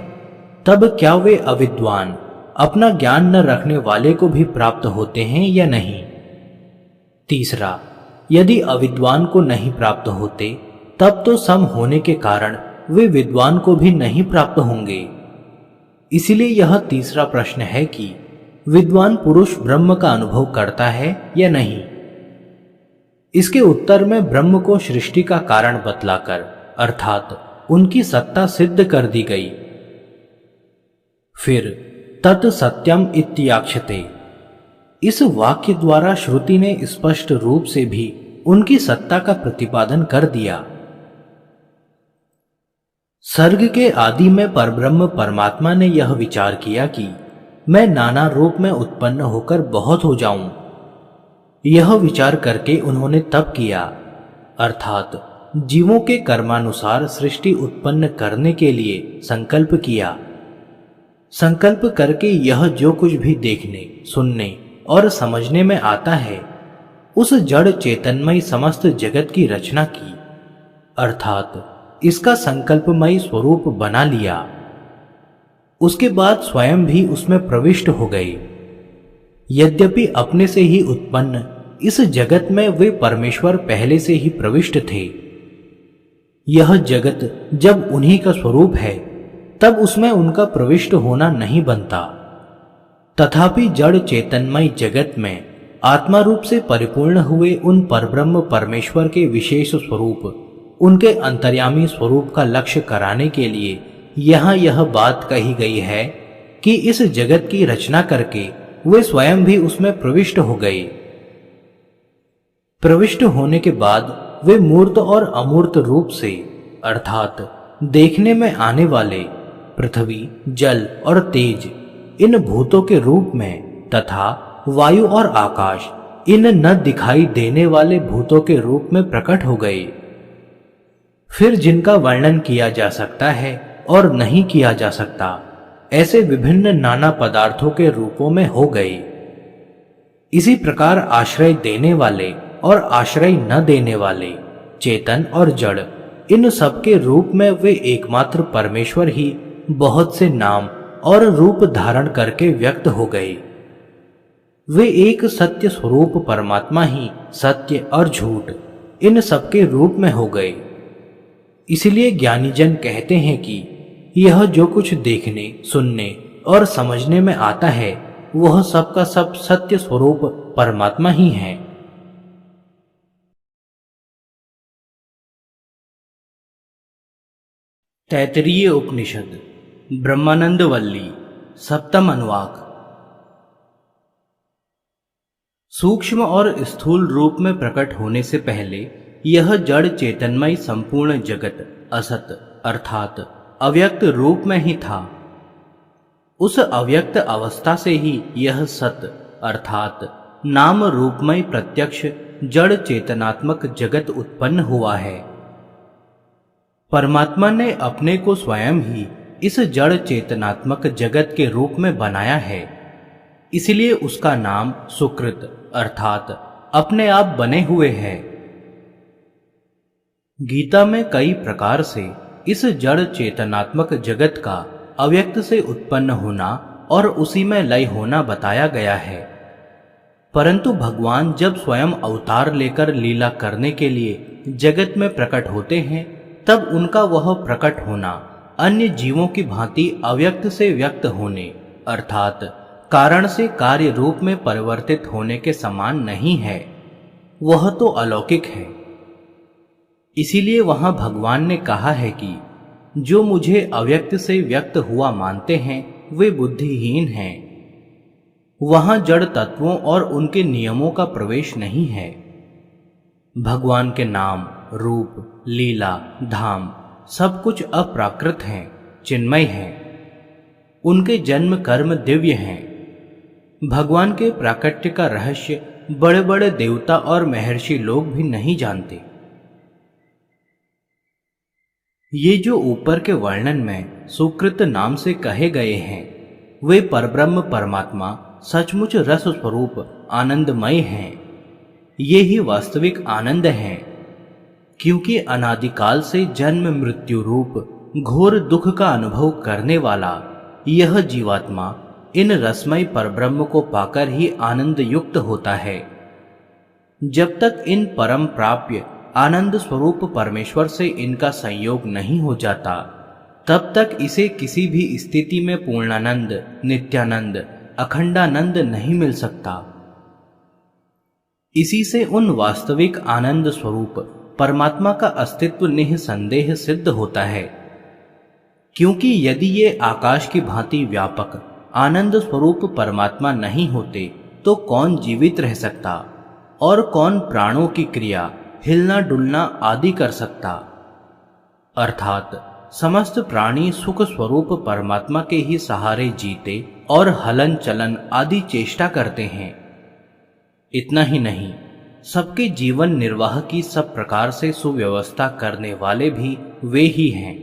तब क्या वे अविद्वान अपना ज्ञान न रखने वाले को भी प्राप्त होते हैं या नहीं। तीसरा, यदि अविद्वान को नहीं प्राप्त होते तब तो सम होने के कारण वे विद्वान को भी नहीं प्राप्त होंगे। इसलिए यह तीसरा प्रश्न है कि विद्वान पुरुष ब्रह्म का अनुभव करता है या नहीं। इसके उत्तर में ब्रह्म को सृष्टि का कारण बतलाकर अर्थात उनकी सत्ता सिद्ध कर दी गई। फिर तत् सत्यम इत्याक्षते, इस वाक्य द्वारा श्रुति ने स्पष्ट रूप से भी उनकी सत्ता का प्रतिपादन कर दिया। सर्ग के आदि में परब्रह्म परमात्मा ने यह विचार किया कि मैं नाना रूप में उत्पन्न होकर बहुत हो जाऊं। यह विचार करके उन्होंने तप किया, अर्थात जीवों के कर्मानुसार सृष्टि उत्पन्न करने के लिए संकल्प किया। संकल्प करके यह जो कुछ भी देखने, सुनने और समझने में आता है उस जड़ चेतनमय समस्त जगत की रचना की, अर्थात इसका संकल्पमय स्वरूप बना लिया। उसके बाद स्वयं भी उसमें प्रविष्ट हो गए। यद्यपि अपने से ही उत्पन्न इस जगत में वे परमेश्वर पहले से ही प्रविष्ट थे। यह जगत जब उन्हीं का स्वरूप है तब उसमें उनका प्रविष्ट होना नहीं बनता। तथापि जड़ चेतनमय जगत में आत्मा रूप से परिपूर्ण हुए उन परब्रह्म परमेश्वर के विशेष स्वरूप, उनके अंतर्यामी स्वरूप का लक्ष्य कराने के लिए यहां यह बात कही गई है कि इस जगत की रचना करके वे स्वयं भी उसमें प्रविष्ट हो गए। प्रविष्ट होने के बाद वे मूर्त और अमूर्त रूप से, अर्थात देखने में आने वाले पृथ्वी, जल और तेज, इन भूतों के रूप में तथा वायु और आकाश, इन न दिखाई देने वाले भूतों के रूप में प्रकट हो गए। फिर जिनका वर्णन किया जा सकता है और नहीं किया जा सकता, ऐसे विभिन्न नाना पदार्थों के रूपों में हो गए। इसी प्रकार आश्रय देने वाले और आश्रय न देने वाले, चेतन और जड़, इन सब के रूप में वे एकमात्र परमेश्वर ही बहुत से नाम और रूप धारण करके व्यक्त हो गए। वे एक सत्य स्वरूप परमात्मा ही सत्य और झूठ, इन सबके रूप में हो गए। इसलिए ज्ञानीजन कहते हैं कि यह जो कुछ देखने, सुनने और समझने में आता है वह सब का सब सत्य स्वरूप परमात्मा ही है। तैत्तिरीय उपनिषद ब्रह्मानंद वल्ली, सप्तम अनुवाक। सूक्ष्म और स्थूल रूप में प्रकट होने से पहले यह जड़ चेतनमय संपूर्ण जगत असत अर्थात अव्यक्त रूप में ही था। उस अव्यक्त अवस्था से ही यह सत अर्थात नाम रूपमय प्रत्यक्ष जड़ चेतनात्मक जगत उत्पन्न हुआ है। परमात्मा ने अपने को स्वयं ही इस जड़ चेतनात्मक जगत के रूप में बनाया है। इसलिए उसका नाम सुकृत अर्थात अपने आप बने हुए हैं। गीता में कई प्रकार से इस जड़ चेतनात्मक जगत का अव्यक्त से उत्पन्न होना और उसी में लय होना बताया गया है। परंतु भगवान जब स्वयं अवतार लेकर लीला करने के लिए जगत में प्रकट होते हैं, तब उनका वह प्रकट होना अन्य जीवों की भांति अव्यक्त से व्यक्त होने अर्थात कारण से कार्य रूप में परिवर्तित होने के समान नहीं है। वह तो अलौकिक है। इसीलिए वहां भगवान ने कहा है कि जो मुझे अव्यक्त से व्यक्त हुआ मानते हैं वे बुद्धिहीन हैं। वहां जड़ तत्वों और उनके नियमों का प्रवेश नहीं है। भगवान के नाम, रूप, लीला, धाम सब कुछ अप्राकृत हैं, चिन्मय हैं। उनके जन्म कर्म दिव्य हैं। भगवान के प्राकट्य का रहस्य बड़े बड़े देवता और महर्षि लोग भी नहीं जानते। ये जो ऊपर के वर्णन में सुकृत नाम से कहे गए हैं, वे परब्रह्म परमात्मा सचमुच रस स्वरूप आनंदमय हैं। ये ही वास्तविक आनंद हैं, क्योंकि अनादिकाल से जन्म मृत्यु रूप घोर दुख का अनुभव करने वाला यह जीवात्मा इन रसमय परब्रह्म को पाकर ही आनंद युक्त होता है। जब तक इन परम प्राप्य आनंद स्वरूप परमेश्वर से इनका संयोग नहीं हो जाता, तब तक इसे किसी भी स्थिति में पूर्णानंद, नित्यानंद, अखंडानंद नहीं मिल सकता। इसी से उन वास्तविक आनंद स्वरूप परमात्मा का अस्तित्व निःसंदेह सिद्ध होता है। क्योंकि यदि ये आकाश की भांति व्यापक आनंद स्वरूप परमात्मा नहीं होते तो कौन जीवित रह सकता और कौन प्राणों की क्रिया, हिलना डुलना आदि कर सकता। अर्थात समस्त प्राणी सुख स्वरूप परमात्मा के ही सहारे जीते और हलन चलन आदि चेष्टा करते हैं। इतना ही नहीं, सबके जीवन निर्वाह की सब प्रकार से सुव्यवस्था करने वाले भी वे ही हैं।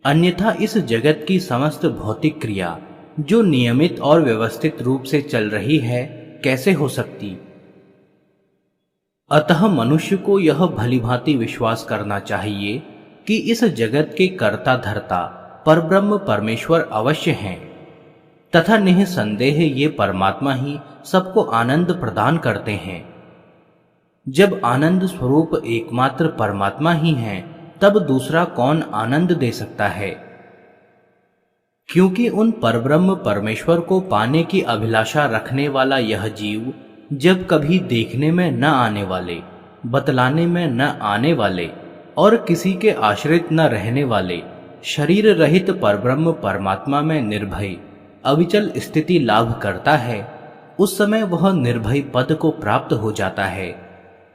अन्यथा इस जगत की समस्त भौतिक क्रिया जो नियमित और व्यवस्थित रूप से चल रही है, कैसे हो सकती। अतः मनुष्य को यह भलीभांति विश्वास करना चाहिए कि इस जगत के कर्ता धर्ता परब्रह्म परमेश्वर अवश्य हैं तथा निःसंदेह ये परमात्मा ही सबको आनंद प्रदान करते हैं। जब आनंद स्वरूप एकमात्र परमात्मा ही हैं, तब दूसरा कौन आनंद दे सकता है। क्योंकि उन परब्रह्म परमेश्वर को पाने की अभिलाषा रखने वाला यह जीव जब कभी देखने में न आने वाले, बतलाने में न आने वाले और किसी के आश्रित न रहने वाले शरीर रहित परब्रह्म परमात्मा में निर्भय अविचल स्थिति लाभ करता है, उस समय वह निर्भय पद को प्राप्त हो जाता है,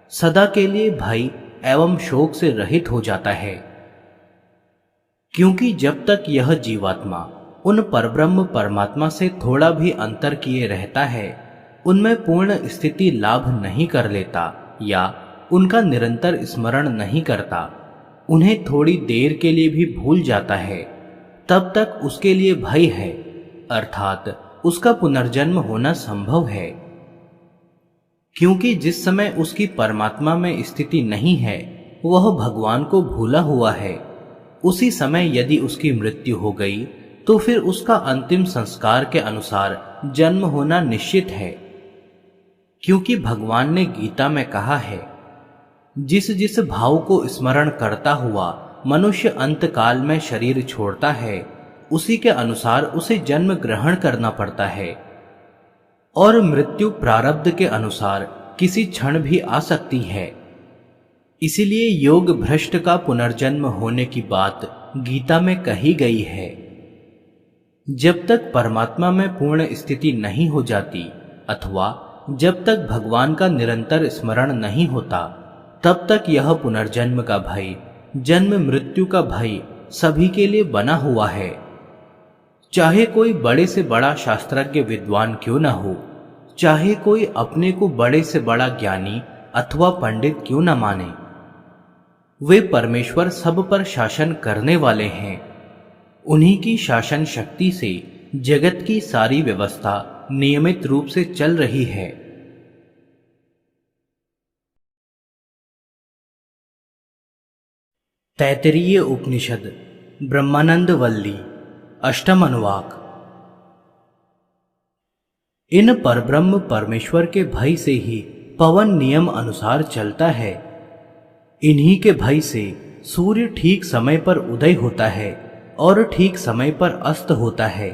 सदा के लिए भय एवं शोक से रहित हो जाता है। क्योंकि जब तक यह जीवात्मा उन परब्रह्म परमात्मा से थोड़ा भी अंतर किए रहता है, उनमें पूर्ण स्थिति लाभ नहीं कर लेता या उनका निरंतर स्मरण नहीं करता, उन्हें थोड़ी देर के लिए भी भूल जाता है, तब तक उसके लिए भय है, अर्थात उसका पुनर्जन्म होना संभव है। क्योंकि जिस समय उसकी परमात्मा में स्थिति नहीं है, वह भगवान को भूला हुआ है, उसी समय यदि उसकी मृत्यु हो गई तो फिर उसका अंतिम संस्कार के अनुसार जन्म होना निश्चित है। क्योंकि भगवान ने गीता में कहा है, जिस जिस भाव को स्मरण करता हुआ मनुष्य अंतकाल में शरीर छोड़ता है, उसी के अनुसार उसे जन्म ग्रहण करना पड़ता है और मृत्यु प्रारब्ध के अनुसार किसी क्षण भी आ सकती है। इसीलिए योग भ्रष्ट का पुनर्जन्म होने की बात गीता में कही गई है। जब तक परमात्मा में पूर्ण स्थिति नहीं हो जाती अथवा जब तक भगवान का निरंतर स्मरण नहीं होता, तब तक यह पुनर्जन्म का भय, जन्म मृत्यु का भय सभी के लिए बना हुआ है। चाहे कोई बड़े से बड़ा शास्त्रज्ञ विद्वान क्यों न हो, चाहे कोई अपने को बड़े से बड़ा ज्ञानी अथवा पंडित क्यों न माने, वे परमेश्वर सब पर शासन करने वाले हैं। उन्हीं की शासन शक्ति से जगत की सारी व्यवस्था नियमित रूप से चल रही है। तैत्तिरीय उपनिषद ब्रह्मानंद वल्ली अष्टम अनुवाक। इन परब्रह्म परमेश्वर के भय से ही पवन नियम अनुसार चलता है। इन्हीं के भय से सूर्य ठीक समय पर उदय होता है और ठीक समय पर अस्त होता है,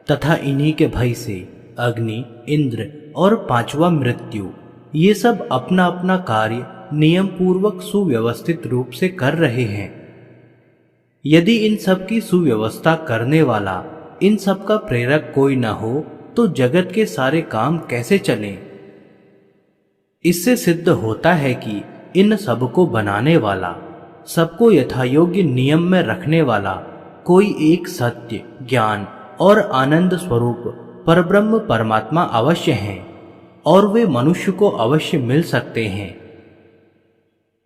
तथा इन्हीं के भय से अग्नि, इंद्र और पांचवा मृत्यु, ये सब अपना अपना कार्य नियम पूर्वक सुव्यवस्थित रूप से कर रहे हैं। यदि इन सब की सुव्यवस्था करने वाला, इन सब का प्रेरक कोई न हो तो जगत के सारे काम कैसे चलें? इससे सिद्ध होता है कि इन सब को बनाने वाला, सबको यथायोग्य नियम में रखने वाला कोई एक सत्य, ज्ञान और आनंद स्वरूप परब्रह्म परमात्मा अवश्य हैं, और वे मनुष्य को अवश्य मिल सकते हैं।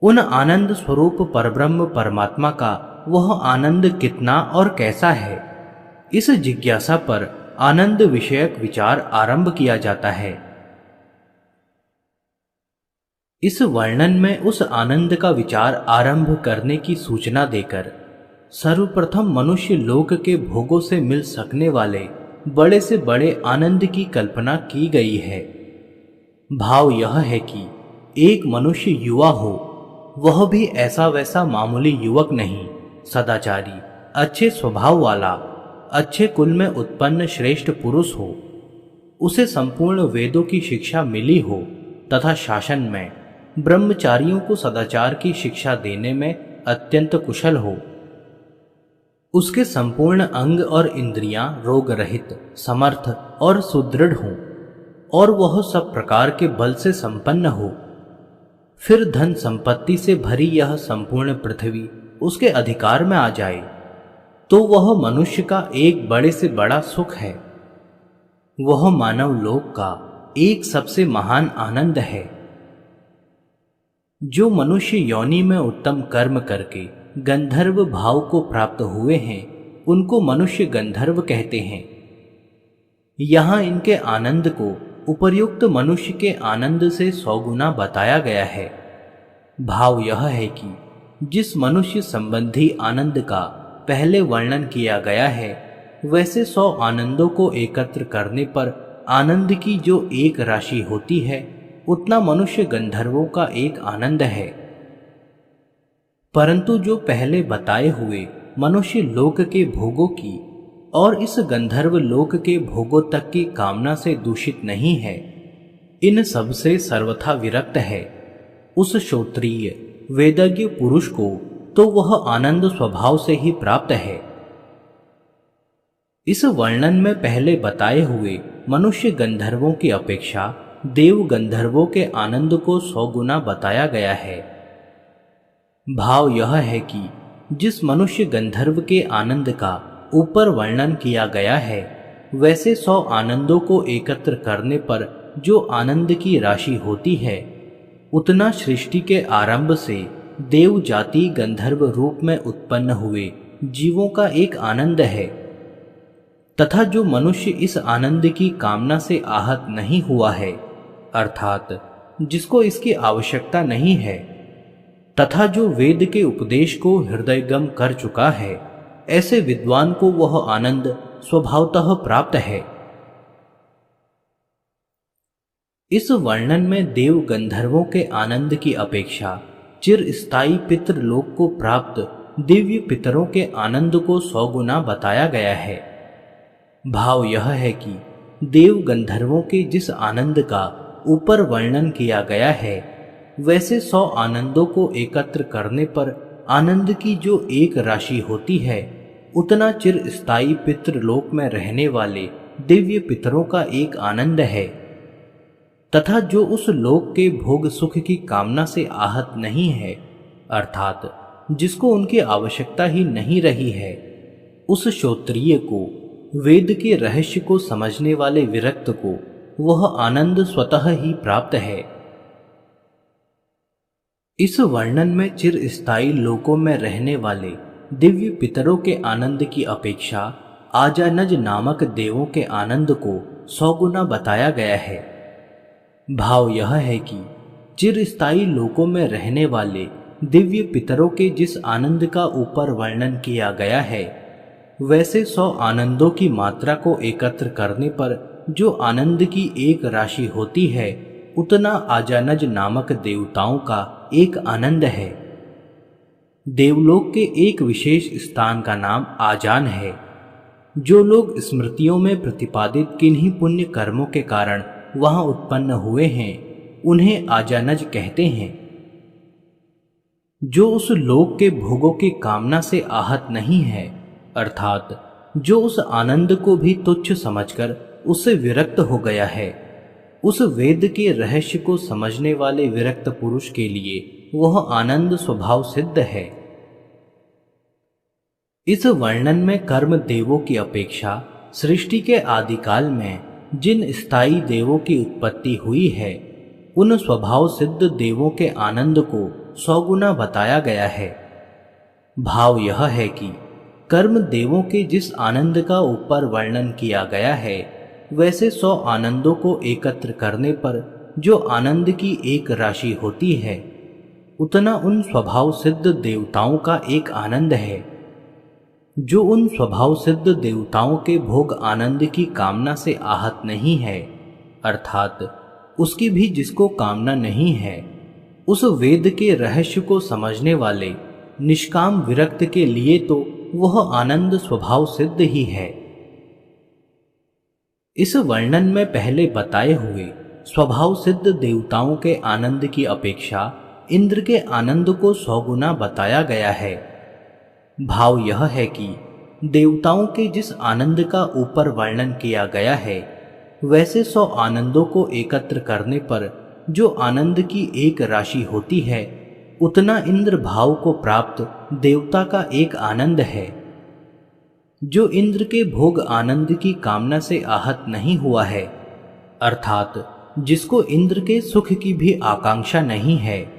उन आनंद स्वरूप परब्रह्म परमात्मा का वह आनंद कितना और कैसा है, इस जिज्ञासा पर आनंद विषयक विचार आरंभ किया जाता है। इस वर्णन में उस आनंद का विचार आरंभ करने की सूचना देकर सर्वप्रथम मनुष्य लोक के भोगों से मिल सकने वाले बड़े से बड़े आनंद की कल्पना की गई है। भाव यह है कि एक मनुष्य युवा हो, वह भी ऐसा वैसा मामूली युवक नहीं, सदाचारी, अच्छे स्वभाव वाला, अच्छे कुल में उत्पन्न श्रेष्ठ पुरुष हो, उसे संपूर्ण वेदों की शिक्षा मिली हो तथा शासन में ब्रह्मचारियों को सदाचार की शिक्षा देने में अत्यंत कुशल हो, उसके संपूर्ण अंग और इंद्रियां रोग रहित, समर्थ और सुदृढ़ हों, और वह सब प्रकार के बल से संपन्न हो। फिर धन संपत्ति से भरी यह संपूर्ण पृथ्वी उसके अधिकार में आ जाए, तो वह मनुष्य का एक बड़े से बड़ा सुख है। वह मानव लोक का एक सबसे महान आनंद है। जो मनुष्य योनि में उत्तम कर्म करके गंधर्व भाव को प्राप्त हुए हैं, उनको मनुष्य गंधर्व कहते हैं। यहां इनके आनंद को उपर्युक्त मनुष्य के आनंद से 100 गुना बताया गया है। भाव यह है कि जिस मनुष्य संबंधी आनंद का पहले वर्णन किया गया है, वैसे 100 आनंदों को एकत्र करने पर आनंद की जो एक राशि होती है, उतना मनुष्य गंधर्वों का एक आनंद है। परंतु जो पहले बताए हुए मनुष्य लोक के भोगों की और इस गंधर्व लोक के भोगों तक की कामना से दूषित नहीं है, इन सब से सर्वथा विरक्त है, उस श्रोत्रिय वेदज्ञ पुरुष को तो वह आनंद स्वभाव से ही प्राप्त है। इस वर्णन में पहले बताए हुए मनुष्य गंधर्वों की अपेक्षा देव गंधर्वों के आनंद को 100 गुना बताया गया है। भाव यह है कि जिस मनुष्य गंधर्व के आनंद का ऊपर वर्णन किया गया है, वैसे 100 आनंदों को एकत्र करने पर जो आनंद की राशि होती है, उतना सृष्टि के आरंभ से देव जाति गंधर्व रूप में उत्पन्न हुए जीवों का एक आनंद है। तथा जो मनुष्य इस आनंद की कामना से आहत नहीं हुआ है, अर्थात जिसको इसकी आवश्यकता नहीं है, तथा जो वेद के उपदेश को हृदयगम कर चुका है, ऐसे विद्वान को वह आनंद स्वभावतः प्राप्त है। इस वर्णन में देव गंधर्वों के आनंद की अपेक्षा चिरस्थायी पितृलोक को प्राप्त दिव्य पितरों के आनंद को 100 गुना बताया गया है। भाव यह है कि देव गंधर्वों के जिस आनंद का ऊपर वर्णन किया गया है, वैसे 100 आनंदों को एकत्र करने पर आनंद की जो एक राशि होती है, उतना चिरस्थायी पितृलोक में रहने वाले दिव्य पितरों का एक आनंद है। तथा जो उस लोक के भोग सुख की कामना से आहत नहीं है, अर्थात जिसको उनकी आवश्यकता ही नहीं रही है, उस श्रोत्रिय को, वेद के रहस्य को समझने वाले विरक्त को वह आनंद स्वतः ही प्राप्त है। इस वर्णन में चिरस्थायी लोकों में रहने वाले दिव्य पितरों के आनंद की अपेक्षा आजानज नामक देवों के आनंद को 100 गुना बताया गया है। भाव यह है कि चिरस्थायी लोकों में रहने वाले दिव्य पितरों के जिस आनंद का ऊपर वर्णन किया गया है, वैसे 100 आनंदों की मात्रा को एकत्र करने पर जो आनंद की एक राशि होती है, उतना आजानज नामक देवताओं का एक आनंद है। देवलोक के एक विशेष स्थान का नाम आजान है। जो लोग स्मृतियों में प्रतिपादित किन्हीं पुण्य कर्मों के कारण वहां उत्पन्न हुए हैं, उन्हें आजानज कहते हैं। जो उस लोक के भोगों की कामना से आहत नहीं है, अर्थात जो उस आनंद को भी तुच्छ समझकर उससे विरक्त हो गया है, उस वेद के रहस्य को समझने वाले विरक्त पुरुष के लिए वह आनंद स्वभाव सिद्ध है। इस वर्णन में कर्म देवों की अपेक्षा सृष्टि के आदिकाल में जिन स्थायी देवों की उत्पत्ति हुई है, उन स्वभाव सिद्ध देवों के आनंद को 100 गुना बताया गया है। भाव यह है कि कर्म देवों के जिस आनंद का ऊपर वर्णन किया गया है, वैसे 100 आनंदों को एकत्र करने पर जो आनंद की एक राशि होती है, उतना उन स्वभाव सिद्ध देवताओं का एक आनंद है। जो उन स्वभाव सिद्ध देवताओं के भोग आनंद की कामना से आहत नहीं है, अर्थात उसकी भी जिसको कामना नहीं है, उस वेद के रहस्य को समझने वाले निष्काम विरक्त के लिए तो वह आनंद स्वभाव सिद्ध ही है। इस वर्णन में पहले बताए हुए स्वभाव सिद्ध देवताओं के आनंद की अपेक्षा इंद्र के आनंद को 100 गुना बताया गया है। भाव यह है कि देवताओं के जिस आनंद का ऊपर वर्णन किया गया है, वैसे 100 आनंदों को एकत्र करने पर जो आनंद की एक राशि होती है, उतना इंद्र भाव को प्राप्त देवता का एक आनंद है। जो इंद्र के भोग आनंद की कामना से आहत नहीं हुआ है, अर्थात जिसको इंद्र के सुख की भी आकांक्षा नहीं है,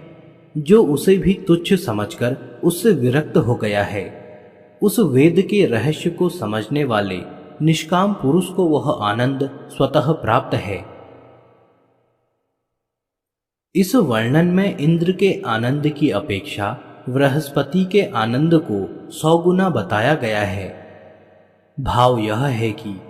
जो उसे भी तुच्छ समझकर उससे विरक्त हो गया है, उस वेद के रहस्य को समझने वाले निष्काम पुरुष को वह आनंद स्वतः प्राप्त है। इस वर्णन में इंद्र के आनंद की अपेक्षा बृहस्पति के आनंद को 100 गुना बताया गया है। भाव यह है कि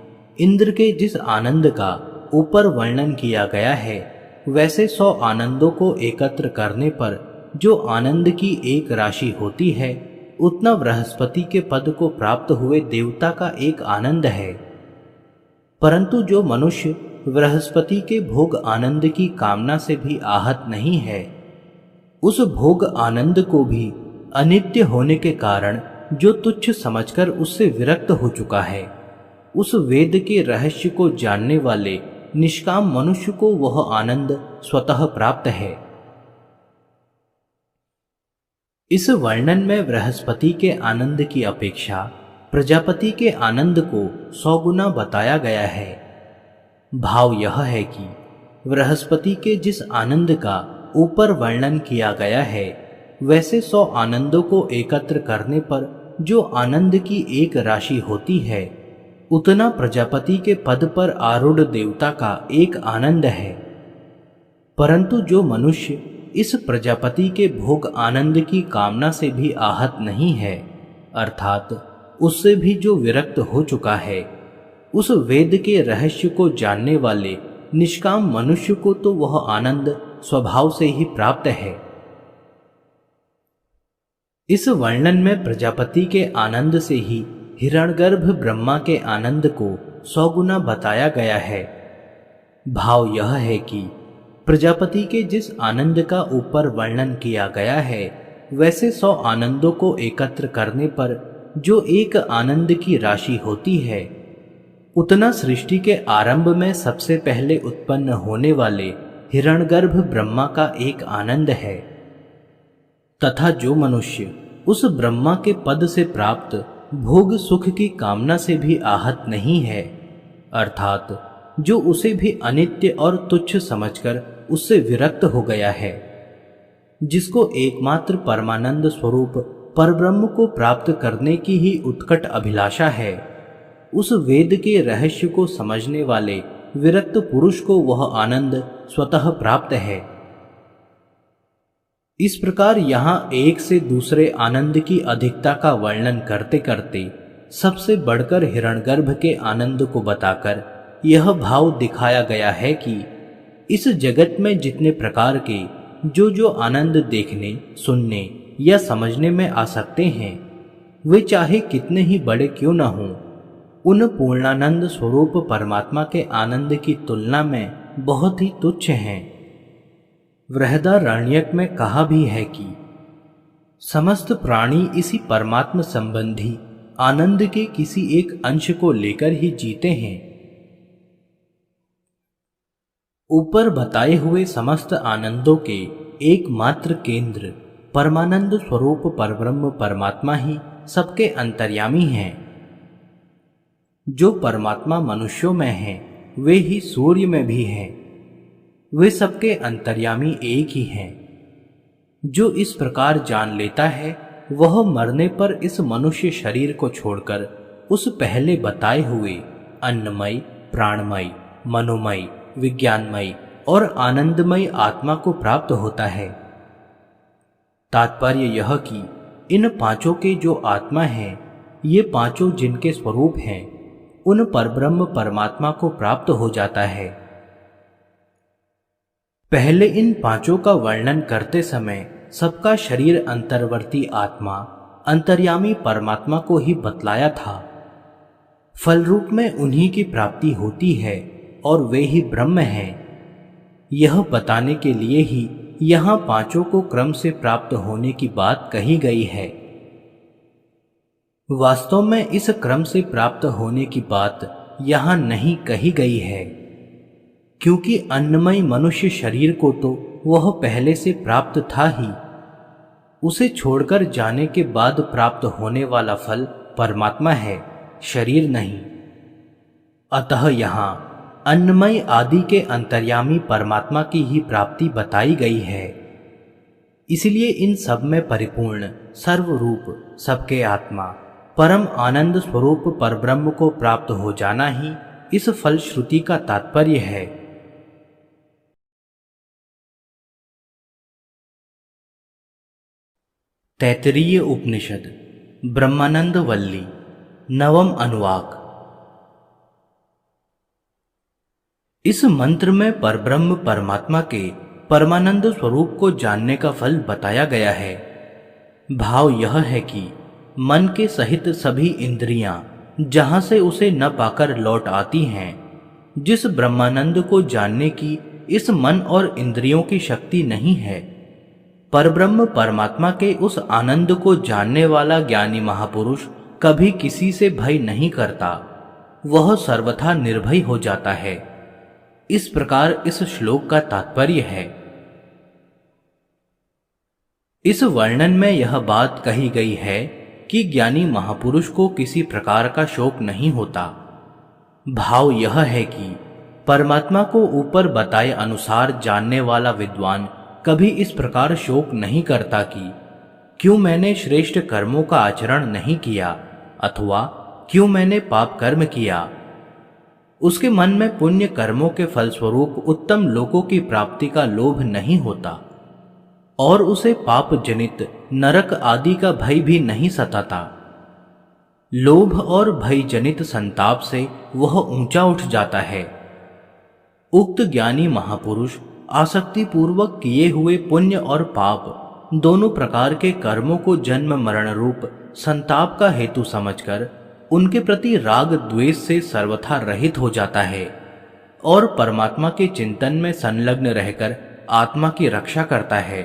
इंद्र के जिस आनंद का ऊपर वर्णन किया गया है, वैसे 100 आनंदों को एकत्र करने पर जो आनंद की एक राशि होती है, उतना बृहस्पति के पद को प्राप्त हुए देवता का एक आनंद है। परंतु जो मनुष्य बृहस्पति के भोग आनंद की कामना से भी आहत नहीं है, उस भोग आनंद को भी अनित्य होने के कारण जो तुच्छ समझकर उससे विरक्त हो चुका है, उस वेद के रहस्य को जानने वाले निष्काम मनुष्य को वह आनंद स्वतः प्राप्त है। इस वर्णन में बृहस्पति के आनंद की अपेक्षा प्रजापति के आनंद को 100 गुना बताया गया है। भाव यह है कि बृहस्पति के जिस आनंद का ऊपर वर्णन किया गया है, वैसे 100 आनंदों को एकत्र करने पर जो आनंद की एक राशि होती है, उतना प्रजापति के पद पर आरूढ़ देवता का एक आनंद है। परंतु जो मनुष्य इस प्रजापति के भोग आनंद की कामना से भी आहत नहीं है, अर्थात उससे भी जो विरक्त हो चुका है, उस वेद के रहस्य को जानने वाले निष्काम मनुष्य को तो वह आनंद स्वभाव से ही प्राप्त है। इस वर्णन में प्रजापति के आनंद से ही हिरण्यगर्भ ब्रह्मा के आनंद को 100 गुना बताया गया है। भाव यह है कि प्रजापति के जिस आनंद का ऊपर वर्णन किया गया है, वैसे 100 आनंदों को एकत्र करने पर जो एक आनंद की राशि होती है, उतना सृष्टि के आरंभ में सबसे पहले उत्पन्न होने वाले हिरण्यगर्भ ब्रह्मा का एक आनंद है। तथा जो मनुष्य उस ब्रह्मा के पद से प्राप्त भोग सुख की कामना से भी आहत नहीं है, अर्थात जो उसे भी अनित्य और तुच्छ समझकर उससे विरक्त हो गया है, जिसको एकमात्र परमानंद स्वरूप परब्रह्म को प्राप्त करने की ही उत्कट अभिलाषा है, उस वेद के रहस्य को समझने वाले विरक्त पुरुष को वह आनंद स्वतः प्राप्त है। इस प्रकार यहाँ एक से दूसरे आनंद की अधिकता का वर्णन करते करते सबसे बढ़कर हिरण्यगर्भ के आनंद को बताकर यह भाव दिखाया गया है कि इस जगत में जितने प्रकार के जो जो आनंद देखने, सुनने या समझने में आ सकते हैं, वे चाहे कितने ही बड़े क्यों न हों, उन पूर्णानंद स्वरूप परमात्मा के आनंद की तुलना में बहुत ही तुच्छ हैं। बृहदारण्यक में कहा भी है कि समस्त प्राणी इसी परमात्मा संबंधी आनंद के किसी एक अंश को लेकर ही जीते हैं। ऊपर बताए हुए समस्त आनंदों के एकमात्र केंद्र परमानंद स्वरूप परब्रह्म परमात्मा ही सबके अंतर्यामी हैं। जो परमात्मा मनुष्यों में हैं, वे ही सूर्य में भी हैं। वे सबके अंतर्यामी एक ही हैं। जो इस प्रकार जान लेता है, वह मरने पर इस मनुष्य शरीर को छोड़कर उस पहले बताए हुए अन्नमय, प्राणमय, मनोमय, विज्ञानमय और आनंदमय आत्मा को प्राप्त होता है। तात्पर्य यह कि इन पांचों के जो आत्मा हैं, ये पांचों जिनके स्वरूप हैं, उन परब्रह्म परमात्मा को प्राप्त हो जाता है। पहले इन पांचों का वर्णन करते समय सबका शरीर अंतर्वर्ती आत्मा अंतर्यामी परमात्मा को ही बतलाया था। फल रूप में उन्हीं की प्राप्ति होती है और वे ही ब्रह्म हैं। यह बताने के लिए ही यहाँ पांचों को क्रम से प्राप्त होने की बात कही गई है। वास्तव में इस क्रम से प्राप्त होने की बात यहाँ नहीं कही गई है, क्योंकि अन्नमय मनुष्य शरीर को तो वह पहले से प्राप्त था ही। उसे छोड़कर जाने के बाद प्राप्त होने वाला फल परमात्मा है, शरीर नहीं। अतः यहाँ अन्नमय आदि के अंतर्यामी परमात्मा की ही प्राप्ति बताई गई है। इसलिए इन सब में परिपूर्ण सर्वरूप सबके आत्मा परम आनंद स्वरूप परब्रह्म को प्राप्त हो जाना ही इस फल श्रुति का तात्पर्य है। तैत्तिरीय उपनिषद ब्रह्मानंद वल्ली नवम अनुवाक। इस मंत्र में परब्रह्म परमात्मा के परमानंद स्वरूप को जानने का फल बताया गया है। भाव यह है कि मन के सहित सभी इंद्रियां जहां से उसे न पाकर लौट आती हैं, जिस ब्रह्मानंद को जानने की इस मन और इंद्रियों की शक्ति नहीं है, परब्रह्म परमात्मा के उस आनंद को जानने वाला ज्ञानी महापुरुष कभी किसी से भय नहीं करता, वह सर्वथा निर्भय हो जाता है। इस प्रकार इस श्लोक का तात्पर्य है। इस वर्णन में यह बात कही गई है कि ज्ञानी महापुरुष को किसी प्रकार का शोक नहीं होता। भाव यह है कि परमात्मा को ऊपर बताए अनुसार जानने वाला विद्वान कभी इस प्रकार शोक नहीं करता कि क्यों मैंने श्रेष्ठ कर्मों का आचरण नहीं किया अथवा क्यों मैंने पाप कर्म किया। उसके मन में पुण्य कर्मों के फलस्वरूप उत्तम लोकों की प्राप्ति का लोभ नहीं होता और उसे पाप जनित नरक आदि का भय भी नहीं सताता। लोभ और भय जनित संताप से वह ऊंचा उठ जाता है। उक्त ज्ञानी महापुरुष आसक्ति पूर्वक किए हुए पुण्य और पाप दोनों प्रकार के कर्मों को जन्म मरण रूप संताप का हेतु समझकर उनके प्रति राग द्वेष से सर्वथा रहित हो जाता है और परमात्मा के चिंतन में संलग्न रहकर आत्मा की रक्षा करता है।